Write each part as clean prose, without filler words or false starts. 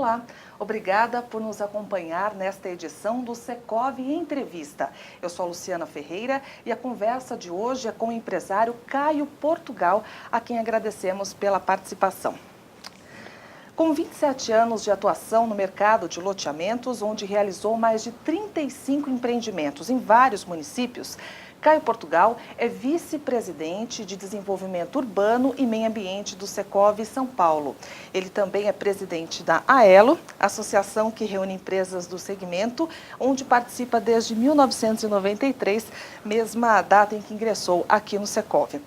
Olá, obrigada por nos acompanhar nesta edição do Secovi Entrevista. Eu sou a Luciana Ferreira e a conversa de hoje é com o empresário Caio Portugal, a quem agradecemos pela participação. Com 27 anos de atuação no mercado de loteamentos, onde realizou mais de 35 empreendimentos em vários municípios, Caio Portugal é vice-presidente de Desenvolvimento Urbano e Meio Ambiente do Secovi São Paulo. Ele também é presidente da AELO, associação que reúne empresas do segmento, onde participa desde 1993, mesma data em que ingressou aqui no Secovi.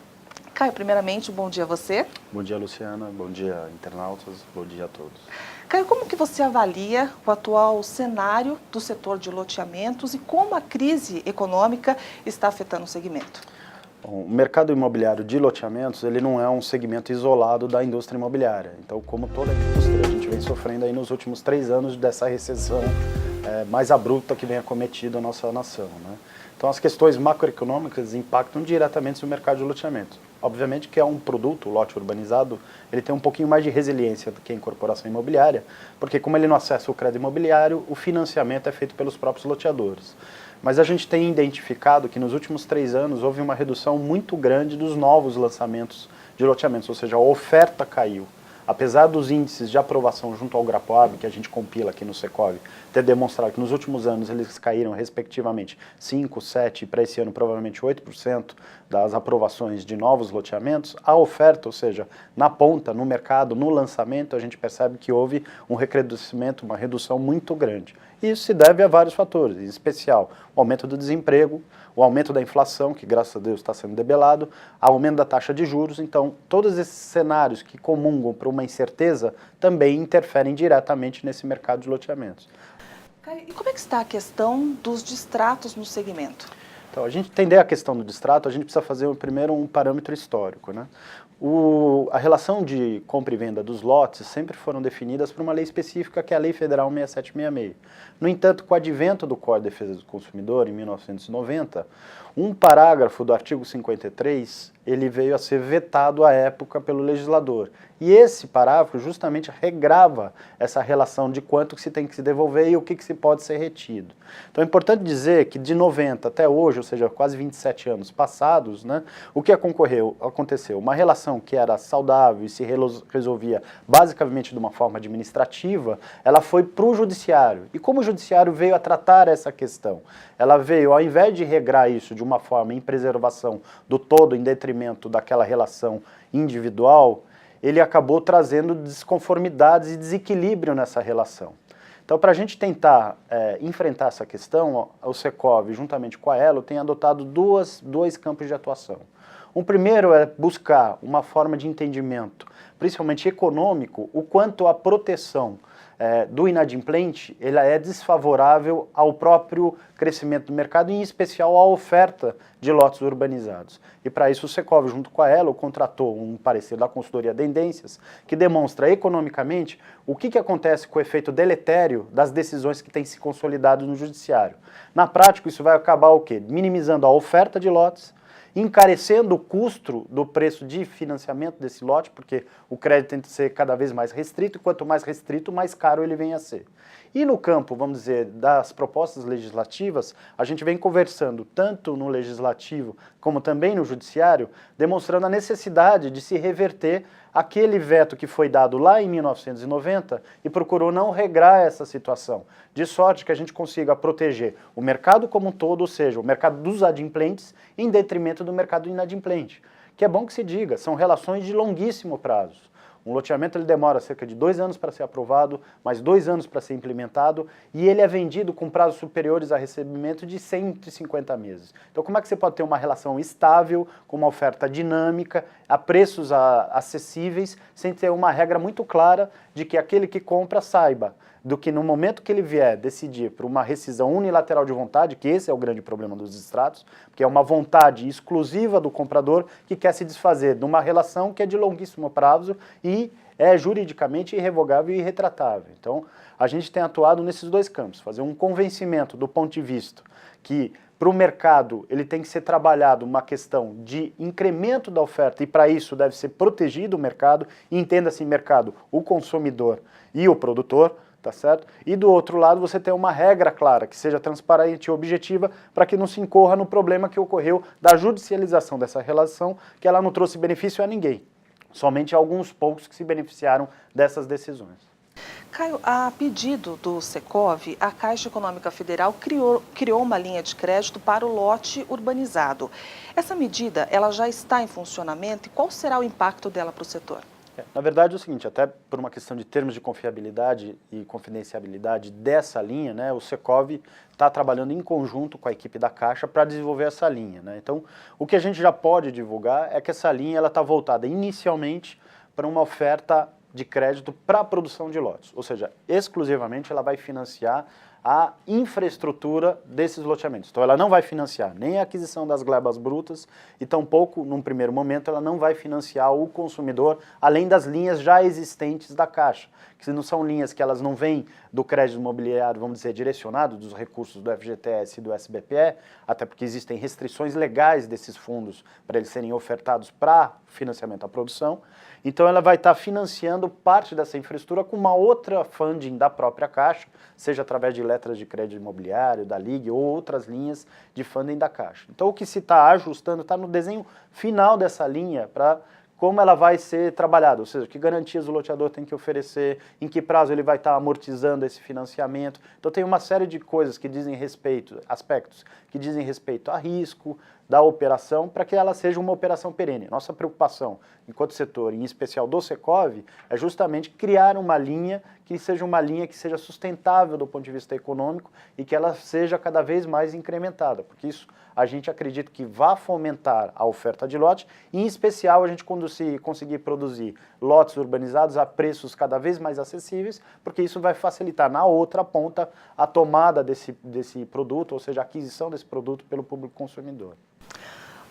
Caio, primeiramente, um bom dia a você. Bom dia, Luciana. Bom dia, internautas. Bom dia a todos. Caio, como que você avalia o atual cenário do setor de loteamentos e como a crise econômica está afetando o segmento? Bom, o mercado imobiliário de loteamentos, ele não é um segmento isolado da indústria imobiliária. Então, como toda a indústria, a gente vem sofrendo aí nos últimos 3 anos dessa recessão mais abrupta que vem acometido a nossa nação, né? Então, as questões macroeconômicas impactam diretamente no mercado de loteamentos. Obviamente que é um produto, o lote urbanizado, ele tem um pouquinho mais de resiliência do que a incorporação imobiliária, porque como ele não acessa o crédito imobiliário, o financiamento é feito pelos próprios loteadores. Mas a gente tem identificado que nos últimos 3 anos houve uma redução muito grande dos novos lançamentos de loteamentos, ou seja, a oferta caiu. Apesar dos índices de aprovação junto ao Grapoab, que a gente compila aqui no Secovi, ter demonstrado que nos últimos anos eles caíram respectivamente 5%, 7% e para esse ano provavelmente 8% das aprovações de novos loteamentos, a oferta, ou seja, na ponta, no mercado, no lançamento, a gente percebe que houve um recrudescimento, uma redução muito grande. E isso se deve a vários fatores, em especial o aumento do desemprego, o aumento da inflação, que graças a Deus está sendo debelado, o aumento da taxa de juros. Então, todos esses cenários que comungam para uma incerteza também interferem diretamente nesse mercado de loteamentos. E como é que está a questão dos distratos no segmento? Então, a gente entender a questão do distrato, a gente precisa fazer primeiro um parâmetro histórico, né? A relação de compra e venda dos lotes sempre foram definidas por uma lei específica, que é a Lei Federal 6766. No entanto, com o advento do Código de Defesa do Consumidor, em 1990, um parágrafo do artigo 53, ele veio a ser vetado à época pelo legislador. E esse parágrafo justamente regrava essa relação de quanto que se tem que se devolver e o que se pode ser retido. Então é importante dizer que de 90 até hoje, ou seja, quase 27 anos passados, né, o que aconteceu? Uma relação que era saudável e se resolvia basicamente de uma forma administrativa, ela foi para o judiciário. E como o judiciário veio a tratar essa questão? Ela veio, ao invés de regrar isso de uma forma em preservação do todo, em detrimento daquela relação individual, ele acabou trazendo desconformidades e desequilíbrio nessa relação. Então, para a gente tentar enfrentar essa questão, o Secovi, juntamente com a ELO, tem adotado dois campos de atuação. O primeiro é buscar uma forma de entendimento, principalmente econômico, o quanto a proteção do inadimplente ela é desfavorável ao próprio crescimento do mercado, em especial à oferta de lotes urbanizados. E para isso o Secovi, junto com a ELO, contratou um parecer da consultoria Tendências, que demonstra economicamente o que acontece com o efeito deletério das decisões que têm se consolidado no judiciário. Na prática, isso vai acabar o quê? Minimizando a oferta de lotes, encarecendo o custo do preço de financiamento desse lote, porque o crédito tem que ser cada vez mais restrito, e quanto mais restrito, mais caro ele vem a ser. E no campo, vamos dizer, das propostas legislativas, a gente vem conversando tanto no legislativo como também no judiciário, demonstrando a necessidade de se reverter aquele veto que foi dado lá em 1990 e procurou não regrar essa situação, de sorte que a gente consiga proteger o mercado como um todo, ou seja, o mercado dos adimplentes, em detrimento do mercado inadimplente. Que é bom que se diga, são relações de longuíssimo prazo. Um loteamento ele demora cerca de 2 anos para ser aprovado, mais 2 anos para ser implementado, e ele é vendido com prazos superiores a recebimento de 150 meses. Então como é que você pode ter uma relação estável, com uma oferta dinâmica, a preços acessíveis, sem ter uma regra muito clara de que aquele que compra saiba do que no momento que ele vier decidir por uma rescisão unilateral de vontade, que esse é o grande problema dos distratos, porque é uma vontade exclusiva do comprador que quer se desfazer de uma relação que é de longuíssimo prazo e é juridicamente irrevogável e irretratável. Então, a gente tem atuado nesses 2 campos, fazer um convencimento do ponto de vista que para o mercado ele tem que ser trabalhado uma questão de incremento da oferta e para isso deve ser protegido o mercado, e entenda-se mercado o consumidor e o produtor, tá certo? E do outro lado você tem uma regra clara, que seja transparente e objetiva, para que não se incorra no problema que ocorreu da judicialização dessa relação, que ela não trouxe benefício a ninguém, somente a alguns poucos que se beneficiaram dessas decisões. Caio, a pedido do Secov, a Caixa Econômica Federal criou uma linha de crédito para o lote urbanizado. Essa medida, ela já está em funcionamento e qual será o impacto dela para o setor? Na verdade é o seguinte, até por uma questão de termos de confiabilidade e confidencialidade dessa linha, né, o Secov está trabalhando em conjunto com a equipe da Caixa para desenvolver essa linha, né? Então, o que a gente já pode divulgar é que essa linha está voltada inicialmente para uma oferta de crédito para a produção de lotes, ou seja, exclusivamente ela vai financiar a infraestrutura desses loteamentos. Então ela não vai financiar nem a aquisição das glebas brutas e tampouco, num primeiro momento, ela não vai financiar o consumidor, além das linhas já existentes da Caixa, que não são linhas que elas não vêm do crédito imobiliário, vamos dizer, direcionado dos recursos do FGTS e do SBPE, até porque existem restrições legais desses fundos para eles serem ofertados para financiamento à produção. Então ela vai estar financiando parte dessa infraestrutura com uma outra funding da própria Caixa, seja através de letras de crédito imobiliário, da LIG ou outras linhas de funding da Caixa. Então o que se está ajustando está no desenho final dessa linha para como ela vai ser trabalhada, ou seja, que garantias o loteador tem que oferecer, em que prazo ele vai estar amortizando esse financiamento. Então tem uma série de coisas que dizem respeito, aspectos que dizem respeito a risco da operação para que ela seja uma operação perene. Nossa preocupação, enquanto setor, em especial do Secov, é justamente criar uma linha que seja sustentável do ponto de vista econômico e que ela seja cada vez mais incrementada, porque isso a gente acredita que vai fomentar a oferta de lote, e em especial a gente conseguir produzir lotes urbanizados a preços cada vez mais acessíveis, porque isso vai facilitar na outra ponta a tomada desse produto, ou seja, a aquisição desse produto pelo público consumidor.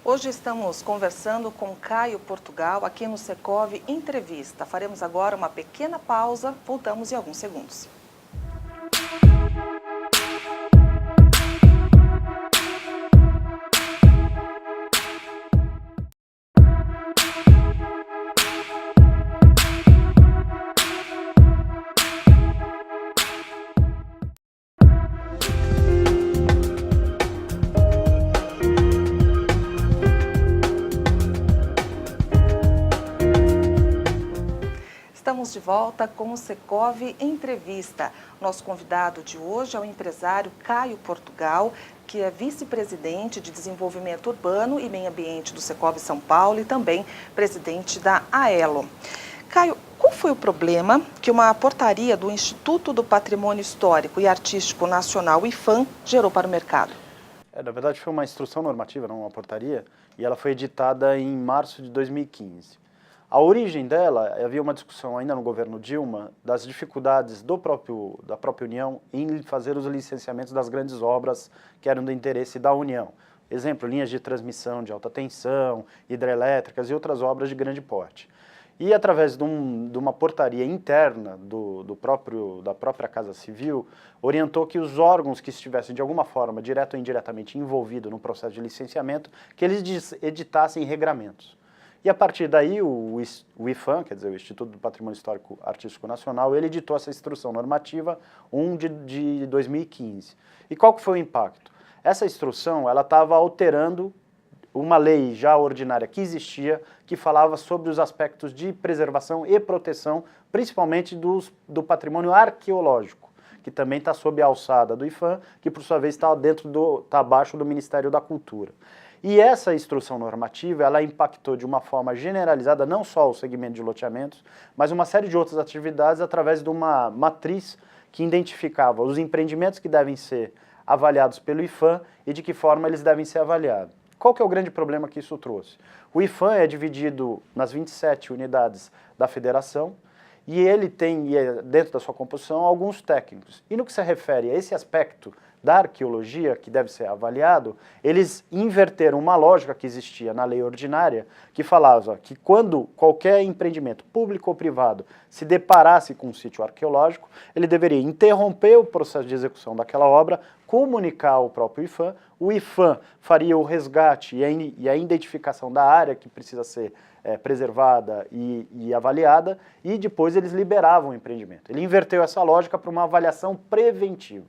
Hoje estamos conversando com Caio Portugal aqui no Secov Entrevista. Faremos agora uma pequena pausa, voltamos em alguns segundos. Estamos de volta com o Secov Entrevista. Nosso convidado de hoje é o empresário Caio Portugal, que é vice-presidente de Desenvolvimento Urbano e Meio Ambiente do Secov São Paulo e também presidente da AELO. Caio, qual foi o problema que uma portaria do Instituto do Patrimônio Histórico e Artístico Nacional, IPHAN, gerou para o mercado? Na verdade foi uma instrução normativa, não uma portaria, e ela foi editada em março de 2015. A origem dela, havia uma discussão ainda no governo Dilma das dificuldades da própria União em fazer os licenciamentos das grandes obras que eram do interesse da União. Exemplo, linhas de transmissão de alta tensão, hidrelétricas e outras obras de grande porte. E através de uma portaria interna da própria Casa Civil, orientou que os órgãos que estivessem de alguma forma, direto ou indiretamente, envolvidos no processo de licenciamento, que eles editassem regramentos. E a partir daí o IPHAN, quer dizer, o Instituto do Patrimônio Histórico Artístico Nacional, ele editou essa instrução normativa 1 de 2015. E qual que foi o impacto? Essa instrução, ela estava alterando uma lei já ordinária que existia, que falava sobre os aspectos de preservação e proteção, principalmente do patrimônio arqueológico, que também está sob a alçada do IPHAN, que por sua vez está abaixo do Ministério da Cultura. E essa instrução normativa, ela impactou de uma forma generalizada não só o segmento de loteamentos, mas uma série de outras atividades através de uma matriz que identificava os empreendimentos que devem ser avaliados pelo IPHAN e de que forma eles devem ser avaliados. Qual que é o grande problema que isso trouxe? O IPHAN é dividido nas 27 unidades da federação e ele tem, dentro da sua composição, alguns técnicos. E no que se refere a esse aspecto da arqueologia, que deve ser avaliado, eles inverteram uma lógica que existia na lei ordinária, que falava que quando qualquer empreendimento público ou privado se deparasse com um sítio arqueológico, ele deveria interromper o processo de execução daquela obra, comunicar ao próprio IPHAN, o IPHAN faria o resgate e a identificação da área que precisa ser preservada e avaliada, e depois eles liberavam o empreendimento. Ele inverteu essa lógica para uma avaliação preventiva.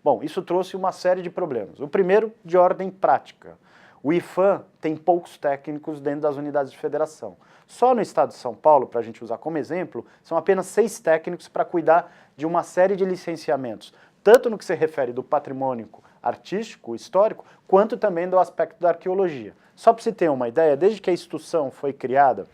Bom, isso trouxe uma série de problemas. O primeiro, de ordem prática. O IPHAN tem poucos técnicos dentro das unidades de federação. Só no estado de São Paulo, para a gente usar como exemplo, são apenas 6 técnicos para cuidar de uma série de licenciamentos, tanto no que se refere do patrimônio artístico, histórico, quanto também do aspecto da arqueologia. Só para você ter uma ideia, desde que a instituição foi criada,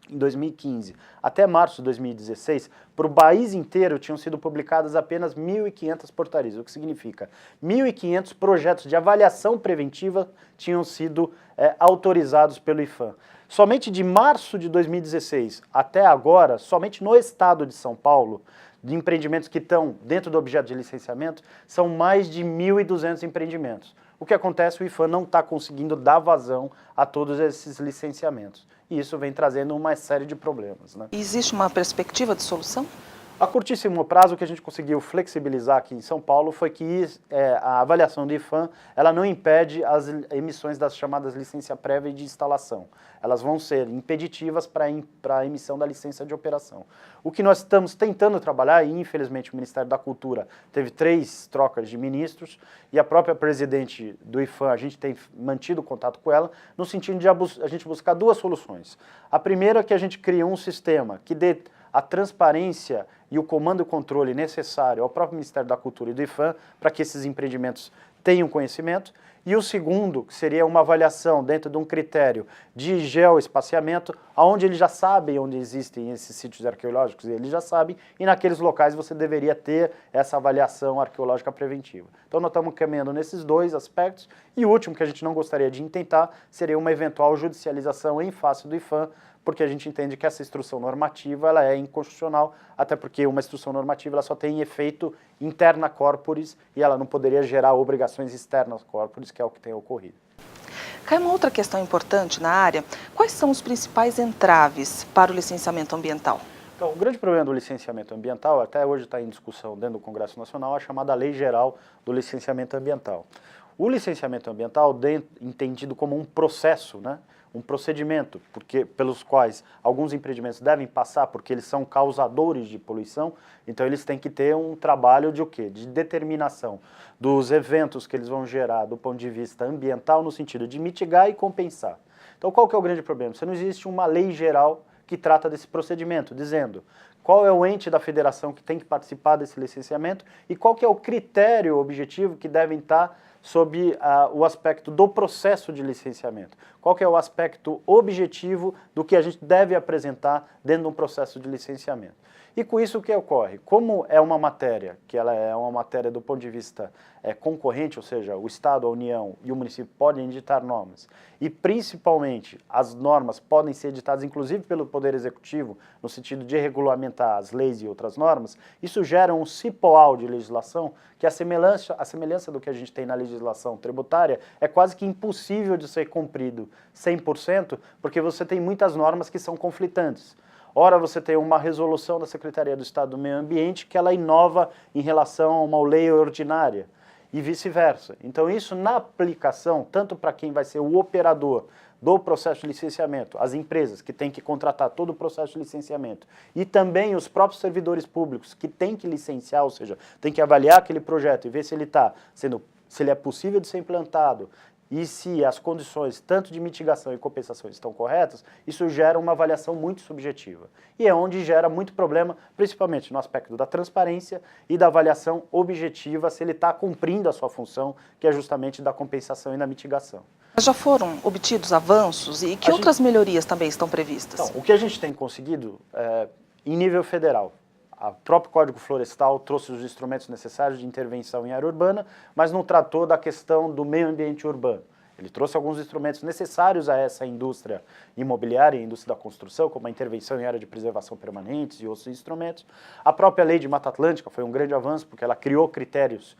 em 2015 até março de 2016, para o país inteiro tinham sido publicadas apenas 1.500 portarias, o que significa 1.500 projetos de avaliação preventiva tinham sido autorizados pelo IPHAN. Somente de março de 2016 até agora, somente no estado de São Paulo, de empreendimentos que estão dentro do objeto de licenciamento, são mais de 1.200 empreendimentos. O que acontece, o IPHAN não está conseguindo dar vazão a todos esses licenciamentos. E isso vem trazendo uma série de problemas, né? Existe uma perspectiva de solução? A curtíssimo prazo, o que a gente conseguiu flexibilizar aqui em São Paulo foi que a avaliação do IPHAN ela não impede as emissões das chamadas licença prévia e de instalação. Elas vão ser impeditivas para a emissão da licença de operação. O que nós estamos tentando trabalhar, e infelizmente o Ministério da Cultura teve 3 trocas de ministros, e a própria presidente do IPHAN, a gente tem mantido contato com ela, no sentido de a gente buscar 2 soluções. A primeira é que a gente cria um sistema que dê a transparência e o comando e controle necessário ao próprio Ministério da Cultura e do IPHAN para que esses empreendimentos tenham conhecimento. E o segundo, que seria uma avaliação dentro de um critério de geoespaciamento, onde eles já sabem onde existem esses sítios arqueológicos, eles já sabem, e naqueles locais você deveria ter essa avaliação arqueológica preventiva. Então nós estamos caminhando nesses 2 aspectos, e o último que a gente não gostaria de intentar seria uma eventual judicialização em face do IPHAN, porque a gente entende que essa instrução normativa ela é inconstitucional, até porque uma instrução normativa ela só tem efeito interna corporis e ela não poderia gerar obrigações externas corporis, que é o que tem ocorrido. Cai uma outra questão importante na área. Quais são os principais entraves para o licenciamento ambiental? Então, o grande problema do licenciamento ambiental, até hoje está em discussão dentro do Congresso Nacional, é a chamada Lei Geral do Licenciamento Ambiental. O licenciamento ambiental, entendido como um processo, né? Um procedimento pelos quais alguns empreendimentos devem passar porque eles são causadores de poluição, então eles têm que ter um trabalho de o quê? De determinação dos eventos que eles vão gerar do ponto de vista ambiental no sentido de mitigar e compensar. Então qual que é o grande problema? Você não existe uma lei geral que trata desse procedimento, dizendo qual é o ente da federação que tem que participar desse licenciamento e qual que é o critério objetivo que devem estar sob o aspecto do processo de licenciamento. Qual que é o aspecto objetivo do que a gente deve apresentar dentro de um processo de licenciamento. E com isso o que ocorre? Como é uma matéria, que ela é uma matéria do ponto de vista concorrente, ou seja, o Estado, a União e o município podem editar normas, e principalmente as normas podem ser editadas inclusive pelo Poder Executivo, no sentido de regulamentar as leis e outras normas, isso gera um cipoal de legislação que a semelhança do que a gente tem na legislação tributária é quase que impossível de ser cumprido 100%, porque você tem muitas normas que são conflitantes. Ora, você tem uma resolução da Secretaria do Estado do Meio Ambiente que ela inova em relação a uma lei ordinária e vice-versa. Então isso na aplicação, tanto para quem vai ser o operador do processo de licenciamento, as empresas que têm que contratar todo o processo de licenciamento e também os próprios servidores públicos que têm que licenciar, ou seja, têm que avaliar aquele projeto e ver se ele se ele é possível de ser implantado, e se as condições tanto de mitigação e compensação estão corretas, isso gera uma avaliação muito subjetiva. E é onde gera muito problema, principalmente no aspecto da transparência e da avaliação objetiva, se ele está cumprindo a sua função, que é justamente da compensação e da mitigação. Já foram obtidos avanços e que outras melhorias também estão previstas? Então, o que a gente tem conseguido em nível federal, o próprio Código Florestal trouxe os instrumentos necessários de intervenção em área urbana, mas não tratou da questão do meio ambiente urbano. Ele trouxe alguns instrumentos necessários a essa indústria imobiliária e indústria da construção, como a intervenção em área de preservação permanentes e outros instrumentos. A própria Lei de Mata Atlântica foi um grande avanço, porque ela criou critérios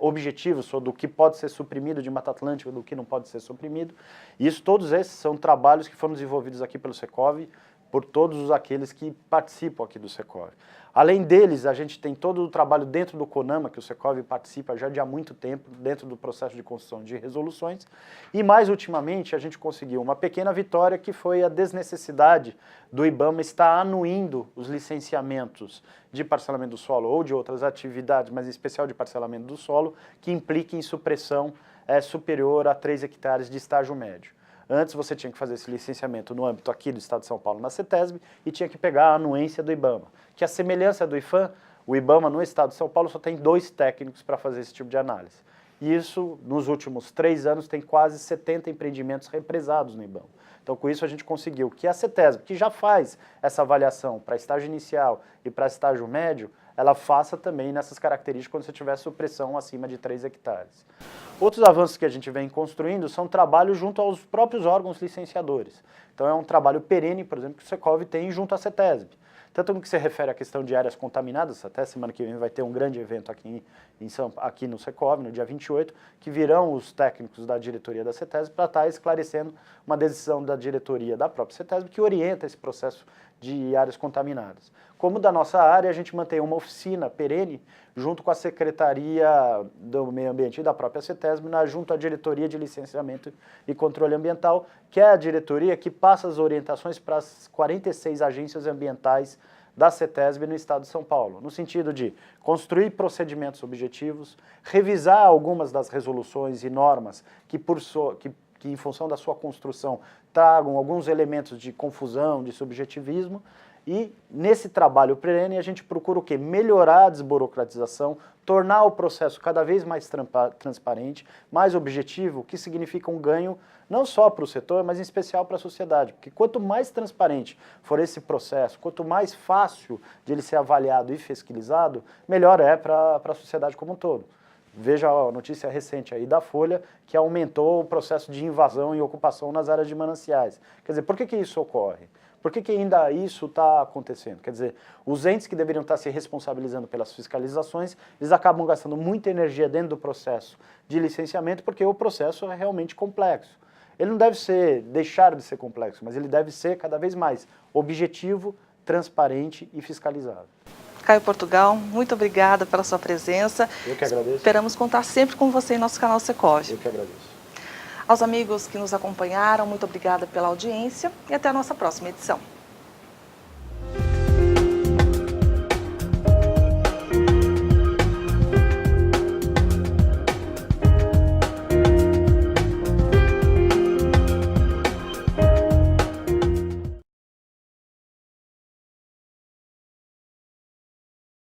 objetivos sobre o que pode ser suprimido de Mata Atlântica e do que não pode ser suprimido. E todos esses são trabalhos que foram desenvolvidos aqui pelo Secov, por todos aqueles que participam aqui do Secov. Além deles, a gente tem todo o trabalho dentro do CONAMA, que o Secov participa já de há muito tempo, dentro do processo de construção de resoluções. E mais ultimamente, a gente conseguiu uma pequena vitória, que foi a desnecessidade do IBAMA estar anuindo os licenciamentos de parcelamento do solo ou de outras atividades, mas em especial de parcelamento do solo, que impliquem supressão superior a 3 hectares de estágio médio. Antes você tinha que fazer esse licenciamento no âmbito aqui do Estado de São Paulo, na CETESB, e tinha que pegar a anuência do IBAMA. Que a semelhança do IFAM, o IBAMA no Estado de São Paulo só tem 2 técnicos para fazer esse tipo de análise. E isso, nos últimos 3 anos, tem quase 70 empreendimentos represados no IBAMA. Então, com isso, a gente conseguiu que a CETESB, que já faz essa avaliação para estágio inicial e para estágio médio, ela faça também nessas características quando você tiver supressão acima de 3 hectares. Outros avanços que a gente vem construindo são trabalhos junto aos próprios órgãos licenciadores. Então é um trabalho perene, por exemplo, que o Secov tem junto à CETESB. Tanto no que se refere à questão de áreas contaminadas, até semana que vem vai ter um grande evento aqui no Secov, no dia 28, que virão os técnicos da diretoria da CETESB para estar esclarecendo uma decisão da diretoria da própria CETESB que orienta esse processo de áreas contaminadas. Como da nossa área, a gente mantém uma oficina perene junto com a Secretaria do Meio Ambiente e da própria CETESB, junto à Diretoria de Licenciamento e Controle Ambiental, que é a diretoria que passa as orientações para as 46 agências ambientais da CETESB no Estado de São Paulo, no sentido de construir procedimentos objetivos, revisar algumas das resoluções e normas que em função da sua construção tragam alguns elementos de confusão, de subjetivismo, e nesse trabalho perene a gente procura o quê? Melhorar a desburocratização, tornar o processo cada vez mais transparente, mais objetivo, que significa um ganho não só para o setor, mas em especial para a sociedade. Porque quanto mais transparente for esse processo, quanto mais fácil de ele ser avaliado e fiscalizado, melhor é para a sociedade como um todo. Veja a notícia recente aí da Folha, que aumentou o processo de invasão e ocupação nas áreas de mananciais. Quer dizer, por que isso ocorre? Por que ainda isso está acontecendo? Quer dizer, os entes que deveriam estar se responsabilizando pelas fiscalizações, eles acabam gastando muita energia dentro do processo de licenciamento, porque o processo é realmente complexo. Ele não deve deixar de ser complexo, mas ele deve ser cada vez mais objetivo, transparente e fiscalizado. Caio Portugal, muito obrigada pela sua presença. Eu que agradeço. Esperamos contar sempre com você em nosso canal Secov. Eu que agradeço. Aos amigos que nos acompanharam, muito obrigada pela audiência e até a nossa próxima edição.